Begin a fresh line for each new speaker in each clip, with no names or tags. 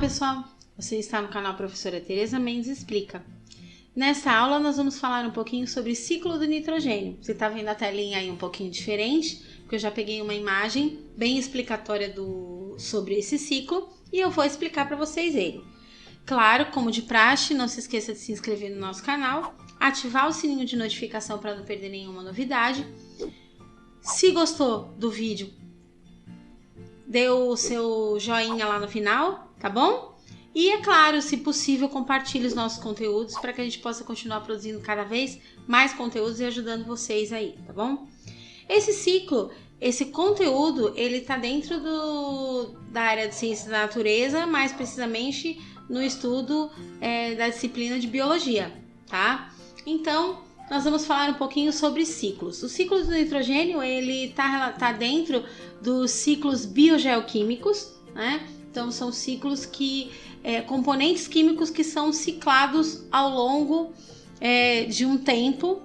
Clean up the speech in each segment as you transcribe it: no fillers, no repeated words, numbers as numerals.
pessoal, você está no canal Professora Tereza Mendes Explica. Nessa aula nós vamos falar um pouquinho sobre ciclo do nitrogênio. Você está vendo a telinha aí um pouquinho diferente, porque eu já peguei uma imagem bem explicatória sobre esse ciclo e eu vou explicar para vocês ele. Claro, como de praxe, não se esqueça de se inscrever no nosso canal, ativar o sininho de notificação para não perder nenhuma novidade. Se gostou do vídeo, dê o seu joinha lá no final, tá bom? E é claro, se possível, compartilhe os nossos conteúdos para que a gente possa continuar produzindo cada vez mais conteúdos e ajudando vocês aí, tá bom? Esse ciclo, esse conteúdo, ele tá dentro da área de ciências da natureza, mais precisamente no estudo da disciplina de biologia, tá? Então, nós vamos falar um pouquinho sobre ciclos. O ciclo do nitrogênio, ele tá dentro dos ciclos biogeoquímicos, né? Então, são ciclos componentes químicos que são ciclados ao longo de um tempo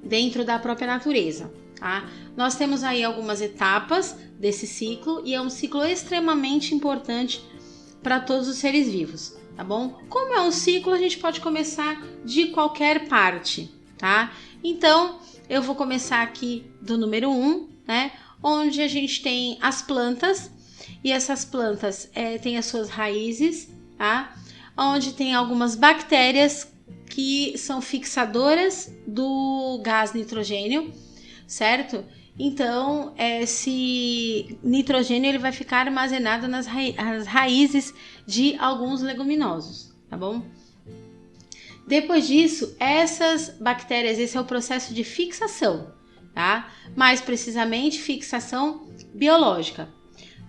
dentro da própria natureza, tá? Nós temos aí algumas etapas desse ciclo e é um ciclo extremamente importante para todos os seres vivos, tá bom? Como é um ciclo, a gente pode começar de qualquer parte, tá? Então, eu vou começar aqui do número 1, né? Onde a gente tem as plantas, e essas plantas têm as suas raízes, tá? Onde tem algumas bactérias que são fixadoras do gás nitrogênio, certo? Então, esse nitrogênio ele vai ficar armazenado nas raízes de alguns leguminosos, tá bom? Depois disso, essas bactérias, esse é o processo de fixação, tá? Mais precisamente, fixação biológica,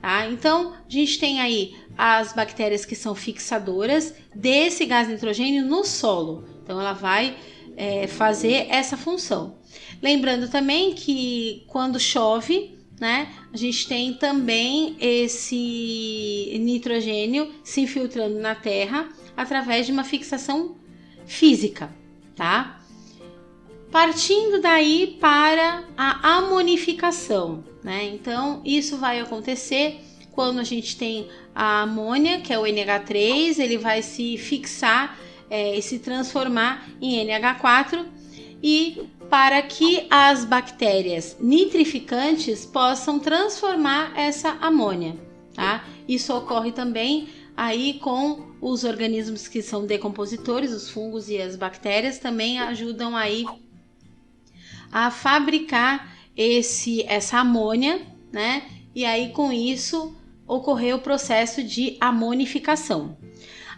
tá? Então, a gente tem aí as bactérias que são fixadoras desse gás nitrogênio no solo. Então, ela vai fazer essa função. Lembrando também que quando chove, né, a gente tem também esse nitrogênio se infiltrando na terra através de uma fixação física, tá? Partindo daí para a amonificação, né? Então, isso vai acontecer quando a gente tem a amônia, que é o NH3, ele vai se fixar e se transformar em NH4, e para que as bactérias nitrificantes possam transformar essa amônia, tá? Isso ocorre também aí com os organismos que são decompositores, os fungos e as bactérias também ajudam aí a fabricar essa amônia, né? E aí com isso ocorreu o processo de amonificação.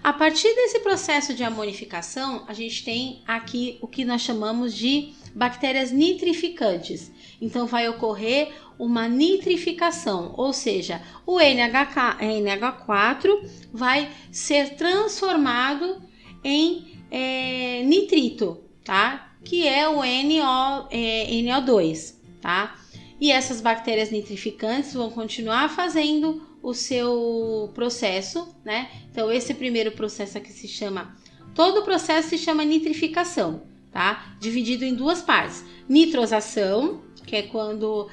A partir desse processo de amonificação, a gente tem aqui o que nós chamamos de bactérias nitrificantes. Então, vai ocorrer uma nitrificação, ou seja, o NH4 vai ser transformado em nitrito, tá? Que é o NO2, tá? E essas bactérias nitrificantes vão continuar fazendo o seu processo, né? Então, esse primeiro processo aqui todo o processo se chama nitrificação, tá? Dividido em duas partes. Nitrosação, que é quando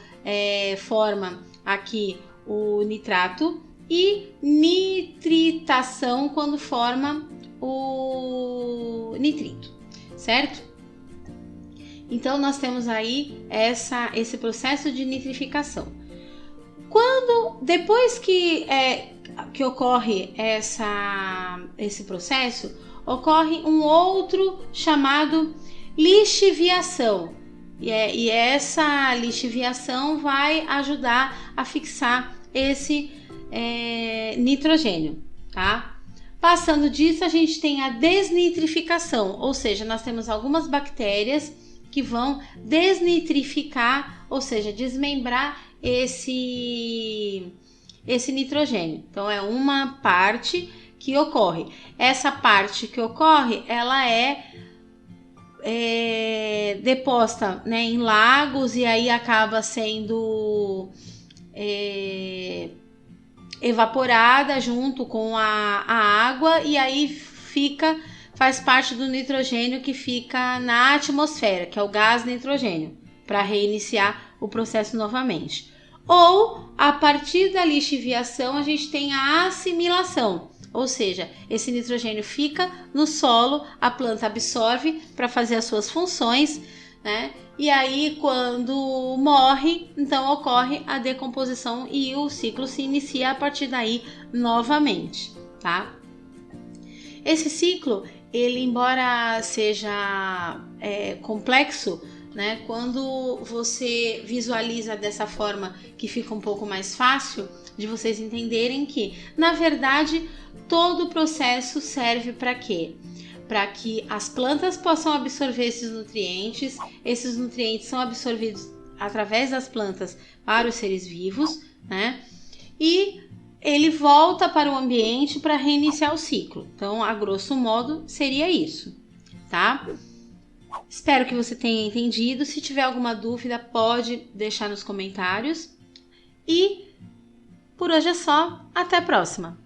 forma aqui o nitrato, e nitritação, quando forma o nitrito, certo? Então, nós temos aí esse processo de nitrificação. Depois que ocorre esse processo, ocorre um outro chamado lixiviação. E essa lixiviação vai ajudar a fixar esse nitrogênio, tá? Passando disso, a gente tem a desnitrificação, ou seja, nós temos algumas bactérias que vão desnitrificar, ou seja, desmembrar esse nitrogênio. Então, é uma parte que ocorre. Essa parte que ocorre, ela é deposta, né, em lagos e aí acaba sendo evaporada junto com a água e aí faz parte do nitrogênio que fica na atmosfera, que é o gás nitrogênio, para reiniciar o processo novamente. Ou, a partir da lixiviação, a gente tem a assimilação, Ou seja, esse nitrogênio fica no solo, a planta absorve para fazer as suas funções, né? E aí, quando morre, então ocorre a decomposição e o ciclo se inicia a partir daí novamente, tá? Esse ciclo, ele embora seja complexo, né? Quando você visualiza dessa forma que fica um pouco mais fácil de vocês entenderem que, na verdade, todo o processo serve para quê? Para que as plantas possam absorver esses nutrientes são absorvidos através das plantas para os seres vivos, né? E ele volta para o ambiente para reiniciar o ciclo. Então, a grosso modo, seria isso, tá? Espero que você tenha entendido. Se tiver alguma dúvida, pode deixar nos comentários. E por hoje é só. Até a próxima!